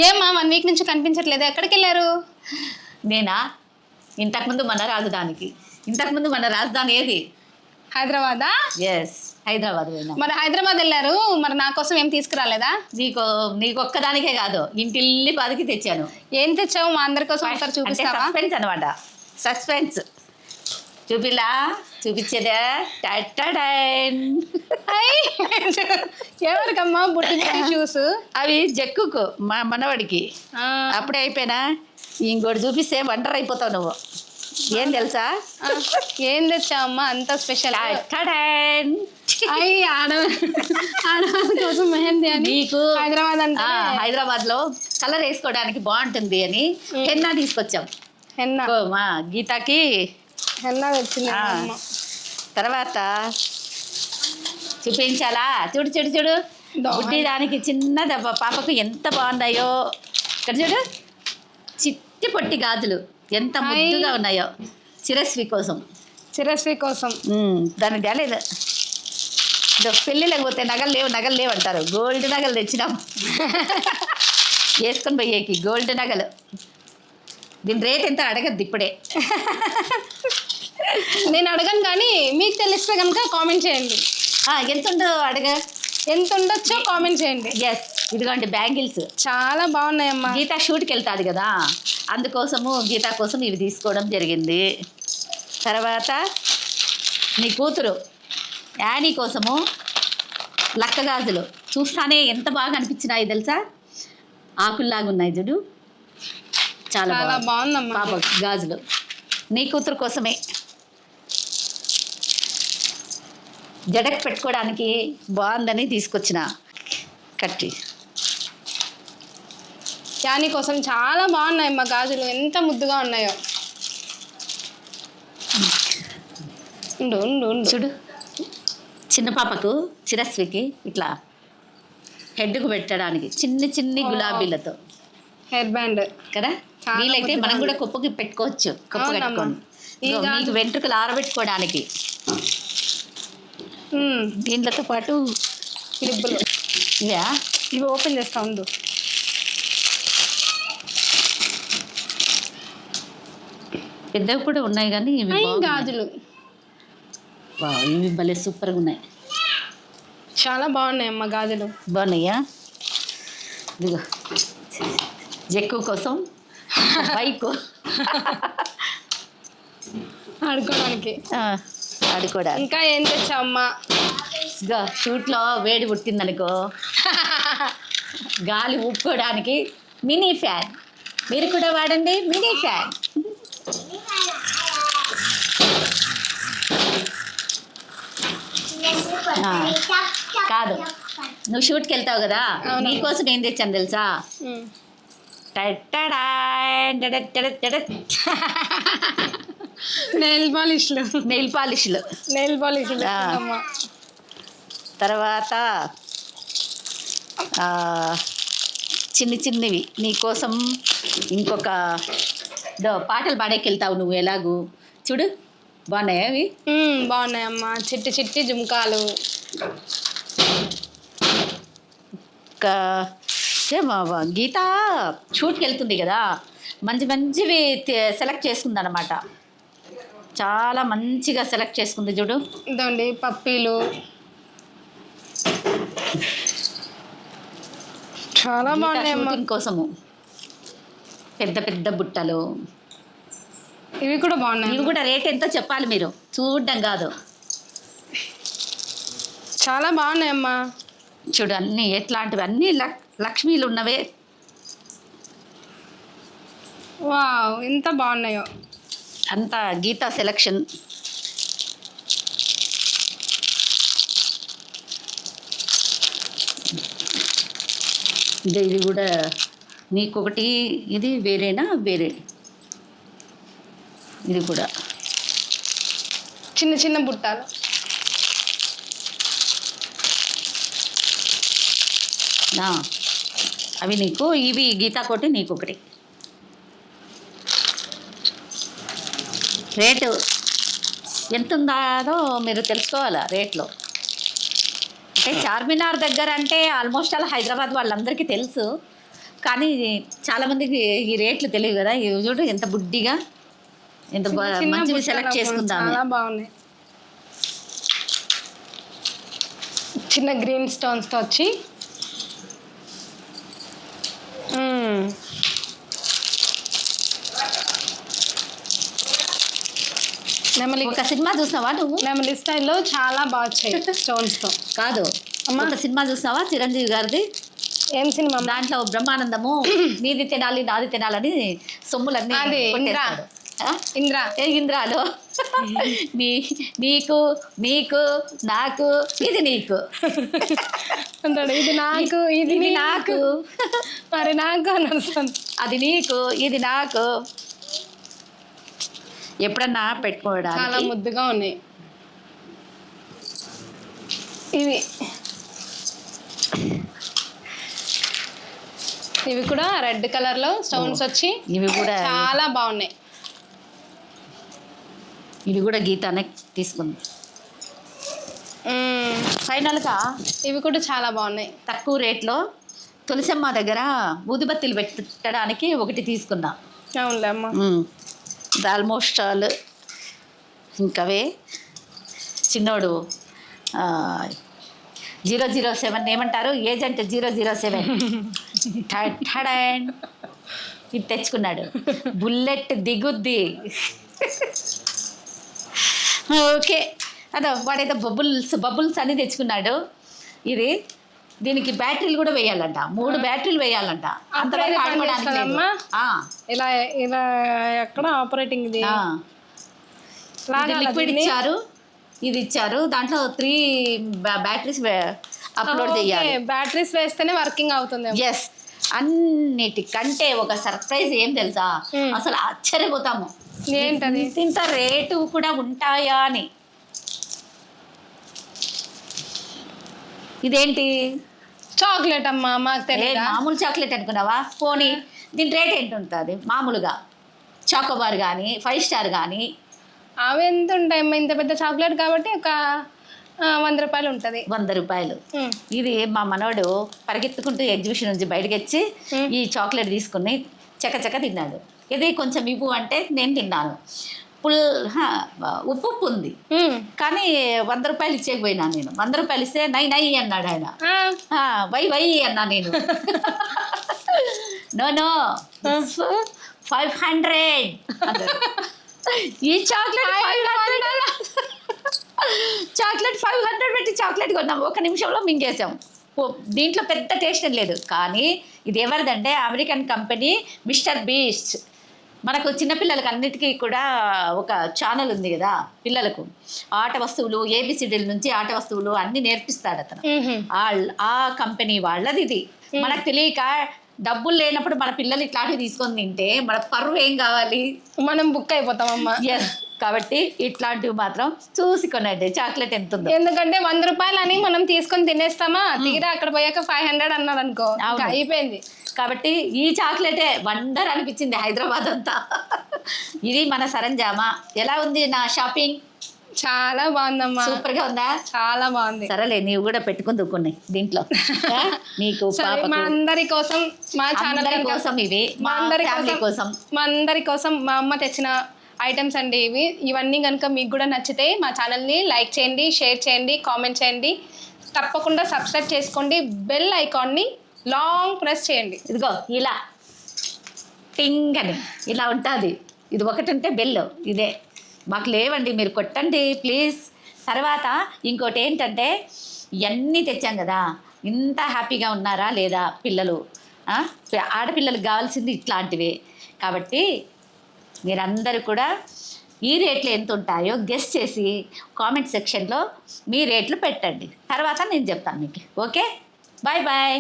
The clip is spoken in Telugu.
ఏమా 1 వీక్ నుంచి కనిపించట్లేదు, ఎక్కడికి వెళ్ళారు? నేనా? ఇంతకుముందు మన రాజధాని ఏది? హైదరాబాదా? ఎస్, హైదరాబాద్ పోయినా. మరి హైదరాబాద్ వెళ్ళారు, మరి నా కోసం ఏం తీసుకురాలేదా? నీకు ఒక్కదానికే కాదు, ఇంటిల్లి బాదికి తెచ్చాను. ఏం తెచ్చావు? మా అందరి కోసం ఒకసారి చూపిస్తావా? సస్పెన్స్ అనమాట, సస్పెన్స్. చూపించేదా? ఎవరికమ్మా బుట్టి షూస్? అవి జక్కుకు, మా మనవాడికి. అప్పుడే అయిపోయినా, ఇంకోటి చూపిస్తే వండర్ అయిపోతావు నువ్వు. ఏం తెలుసా? ఏం తెచ్చావమ్మా అంత స్పెషల్? ఆడవాళ్ళ కోసం మెహందీ అని. నీకు హైదరాబాద్ లో కలర్ వేసుకోవడానికి బాగుంటుంది అని హెన్నా తీసుకొచ్చాం. మా గీతాకి హెన్నా తెచ్చింది. తర్వాత చూపించాలా? చూడు బుడ్డి దానికి చిన్న దెబ్బ, పాపకు ఎంత బాగున్నాయో. ఇక్కడ చూడు, చిట్టి పొట్టి గాజులు ఎంత ముద్దుగా ఉన్నాయో. చిరస్వి కోసం దానికి తేలేదు. పెళ్ళి లేకపోతే నగలు లేవు అంటారు. గోల్డ్ నగలు తెచ్చినాం వేసుకొని పోయేకి. గోల్డ్ నగలు. దీని రేట్ ఎంత అడగద్దు ఇప్పుడే. నేను అడగను, కానీ మీకు తెలిస్తే కనుక కామెంట్ చేయండి. ఎంత ఉండొచ్చో కామెంట్ చేయండి. ఎస్, ఇదిగోండి బ్యాంగిల్స్ చాలా బాగున్నాయమ్మా. గీత షూట్కి వెళ్తాది కదా, అందుకోసము గీత కోసం ఇవి తీసుకోవడం జరిగింది. తర్వాత నీ కూతురు యానీ కోసము లక్క గాజులు. చూస్తానే ఎంత బాగా అనిపించినాయి తెలుసా? ఆకుల్లాగా ఉన్నాయి చూడు, చాలా బాగుందమ్మా. పాప గాజులు నీ కూతురు కోసమే. జడకు పెట్టుకోవడానికి బాగుందని తీసుకొచ్చిన కట్టి. యానీ కోసం చాలా బాగున్నాయమ్మా గాజులు, ఎంత ముద్దుగా ఉన్నాయో. చూడు, చిన్న పాపకు చిరస్వికి ఇట్లా హెడ్కు పెట్టడానికి చిన్ని గులాబీలతో హెయిర్ బ్యాండ్ కదా. వీలైతే మనం కూడా కుప్పకి పెట్టుకోవచ్చు. కుప్ప కట్టుకోండి. మీకు వెంట్రుకలు ఆరబెట్టుకోవడానికి దీంట్లతో పాటు క్లిప్పులు. ఇవి ఓపెన్ చేస్తా ఉండు. పెద్దవి కూడా ఉన్నాయి, కానీ ఇవి గాజులు ఇవి భలే సూపర్గా ఉన్నాయి. చాలా బాగున్నాయి అమ్మ గాజులు. బాగున్నాయా? ఇదిగో జక్కు కోసం బైక్ ఆడుకోవడానికి. ఇంకా ఏం తెచ్చావమ్మా? షూట్లో వేడి పుట్టిందనుకో గాలి ఊపుకోవడానికి మినీ ఫ్యాన్. మీరు కూడా వాడండి మినీ ఫ్యాన్. కాదు, నువ్వు షూట్కి వెళ్తావు కదా, నీకోసం ఏం తెచ్చాను తెలుసా? నెయిల్ పాలిష్లు. తర్వాత చిన్నవి నీకోసం. ఇంకొక పాటలు పాడేకి వెళ్తావు నువ్వు ఎలాగూ, చూడు బాగున్నాయా అవి? బాగున్నాయమ్మా, చిట్టి జుంకాలు. గీత షూట్కి వెళ్తుంది కదా, మంచివి సెలెక్ట్ చేసుకుంది అనమాట. చాలా మంచిగా సెలెక్ట్ చేసుకుంది చూడు. ఇదండి పప్పీలు, చాలా బాగున్నాయి కోసము. పెద్ద బుట్టలు ఇవి కూడా బాగున్నాయి. ఇవి కూడా రేట్ ఎంతో చెప్పాలి మీరు, చూడడం కాదు. చాలా బాగున్నాయమ్మా. చూడు అన్నీ ఎట్లాంటివి, అన్నీ లక్ష్మీలు ఉన్నవే. వావ్, ఎంత బాగున్నాయో. అంతా గీతా సెలక్షన్. ఇది కూడా నీకొకటి. ఇది వేరేనా? వేరే. ఇది కూడా చిన్న బుట్టాలు. అవి నీకు, ఇవి గీతా కోటి నీకొకటి. రేటు ఎంత ఉందో మీరు తెలుసుకోవాలా రేట్లో. అంటే చార్మినార్ దగ్గర అంటే ఆల్మోస్ట్ అలా హైదరాబాద్ వాళ్ళందరికీ తెలుసు, కానీ చాలామందికి ఈ రేట్లు తెలియదు కదా. ఇవి చూడు ఎంత బుడ్డిగా, ఎంత చిన్న మంచివి బుట్టలు సెలెక్ట్ అప్పుడు చేసుకుందాము. చాలా బాగున్నాయి. చిన్న గ్రీన్ స్టోన్స్తో వచ్చి నెమలి ఒక సినిమా చూసావా నువ్వు? నెమలి స్టైల్లో చాలా బాగా వచ్చాయి స్టోన్స్తో. కాదు, ఒక సినిమా చూసావా చిరంజీవి గారిది? ఏం సినిమా? దాంట్లో బ్రహ్మానందము నీది తినాలి నాది తినాలని సొమ్ములన్నీ అది కొట్టేస్తాడు. ఇంద్ర. ఇంద్రాలో నీకు నీకు నాకు ఇది నీకు అంటాడు, ఇది నాకు ఇది నాకు మరి నాకు అని వస్తుంది. అది నీకు ఇది నాకు. ఎప్పుడన్నా చాలా పెట్టుకోవడానికి ముద్దుగా ఉన్నాయి ఇవి. ఇవి కూడా రెడ్ కలర్ లో స్టోన్స్ వచ్చి ఇవి కూడా చాలా బాగున్నాయి. ఇది కూడా గీతానే తీసుకుంది. ఫైనల్గా ఇవి కూడా చాలా బాగున్నాయి. తక్కువ రేట్లో తులసమ్మ దగ్గర ఊదిబత్తీలు పెట్టడానికి ఒకటి తీసుకున్నా. అవునులే అమ్మ. ఇది ఆల్మోస్ట్ ఆల్ ఇంకవే. చిన్నోడు 007 ఏమంటారు, ఏజెంట్ 007 ఠడాన్ ఇది తెచ్చుకున్నాడు. బుల్లెట్ దిగుద్ది. ఓకే, అదో వాడైతే బబుల్స్ అని తెచ్చుకున్నాడు. ఇది దీనికి బ్యాటరీలు కూడా వేయాలంట, 3 బ్యాటరీలు వేయాలంట. అంతవరకు ఆడుకోవడానికి లేదు. ఇలా ఇలా ఎక్కడ ఆపరేటింగ్ ఇది లిక్విడ్ ఇచ్చారు, ఇది ఇచ్చారు. దాంట్లో 3 బ్యాటరీస్ అప్లోడ్ చేయాలి. బ్యాటరీస్ వేస్తేనే వర్కింగ్ అవుతుంది. ఎస్. అన్నిటికంటే ఒక సర్ప్రైజ్ ఏం తెలుసా, అసలు ఆశ్చర్యపోతాము. ఏంటది? ఇంత రేటు కూడా ఉంటాయా అని. ఇదేంటి? చాక్లెట్ అమ్మా, మాకు తెలియదు. మామూలు చాక్లెట్ అనుకున్నావా? పోనీ దీని రేట్ ఏంటి ఉంటుంది మామూలుగా? చాకోబార్ కానీ 5 స్టార్ కానీ అవి ఎంత ఉంటాయమ్మా? ఇంత పెద్ద చాక్లెట్ కాబట్టి ఒక 100 రూపాయలు ఉంటుంది. 100 రూపాయలు. ఇది మా మనోడు పరిగెత్తుకుంటూ ఎగ్జిబిషన్ నుంచి బయటకు వచ్చి ఈ చాక్లెట్ తీసుకుని చకచక తిన్నాడు. ఇది కొంచెం ఇవ్వు అంటే నేను తిన్నాను. ఉప్పు ఉంది కానీ 100 రూపాయలు ఇచ్చేకపోయినా నేను. 100 రూపాయలు ఇస్తే నై అన్నాడు ఆయన. వై అన్నా నేను. నో 500. ఈ చాక్లెట్ 500 పెట్టి చాక్లెట్ కొన్నాం. 1 నిమిషంలో మింగేసాం. దీంట్లో పెద్ద టేస్ట్ లేదు. కానీ ఇది ఎవరిదంటే అమెరికన్ కంపెనీ మిస్టర్ బీస్ట్. మనకు చిన్నపిల్లలకి అన్నిటికీ కూడా ఒక ఛానల్ ఉంది కదా, పిల్లలకు ఆట వస్తువులు ఏబిసిడీల నుంచి ఆట వస్తువులు అన్నీ నేర్పిస్తాడు అతను. ఆ కంపెనీ వాళ్ళది ఇది. మనకు తెలియక డబ్బులు లేనప్పుడు మన పిల్లలు ఇట్లాంటివి తీసుకొని తింటే మన పరువు ఏం కావాలి, మనం బుక్ అయిపోతామమ్మా. ఎస్. కాబట్టి ఇట్లాంటివి మాత్రం చూసి కొనండి. చాక్లెట్ ఎంత ఉందో. ఎందుకంటే 100 రూపాయలు అని మనం తీసుకొని తినేస్తామా, తీరా అక్కడ పోయాక 500 అన్నాడు అనుకో, అయిపోయింది. కాబట్టి ఈ చాక్లెటే వండర్ అనిపించింది హైదరాబాద్ అంతా. ఇది మన సరంజామా. ఎలా ఉంది నా షాపింగ్? చాలా బాగుందమ్మా. సూపర్ గా ఉందా? చాలా బాగుంది. సరేలే, నీవు కూడా పెట్టుకుని దుక్కున్నాయి దీంట్లో. నీకు మా అందరి కోసం, మా ఛానల్ కోసం, ఇవి మా అందరి కోసం మా అమ్మ తెచ్చిన ఐటమ్స్ అండి ఇవి. ఇవన్నీ కనుక మీకు కూడా నచ్చితే మా ఛానల్ని లైక్ చేయండి, షేర్ చేయండి, కామెంట్ చేయండి. తప్పకుండా సబ్స్క్రైబ్ చేసుకోండి. బెల్ ఐకాన్ని లాంగ్ ప్రెస్ చేయండి. ఇదిగో ఇలా టింగ్ అని ఇలా ఉంటుంది. ఇది ఒకటి ఉంటే బెల్. ఇదే మాకు లేవండి, మీరు కొట్టండి ప్లీజ్. తర్వాత ఇంకోటి ఏంటంటే, ఇవన్నీ తెచ్చాం కదా, ఇంత హ్యాపీగా ఉన్నారా లేదా పిల్లలు? ఆడపిల్లలకు కావాల్సింది ఇట్లాంటివే. కాబట్టి మీరందరూ కూడా ఈ రేట్లు ఎంత ఉంటాయో గెస్ చేసి కామెంట్ సెక్షన్లో మీ రేట్లు పెట్టండి. తర్వాత నేను చెప్తాను మీకు. Okay, bye bye.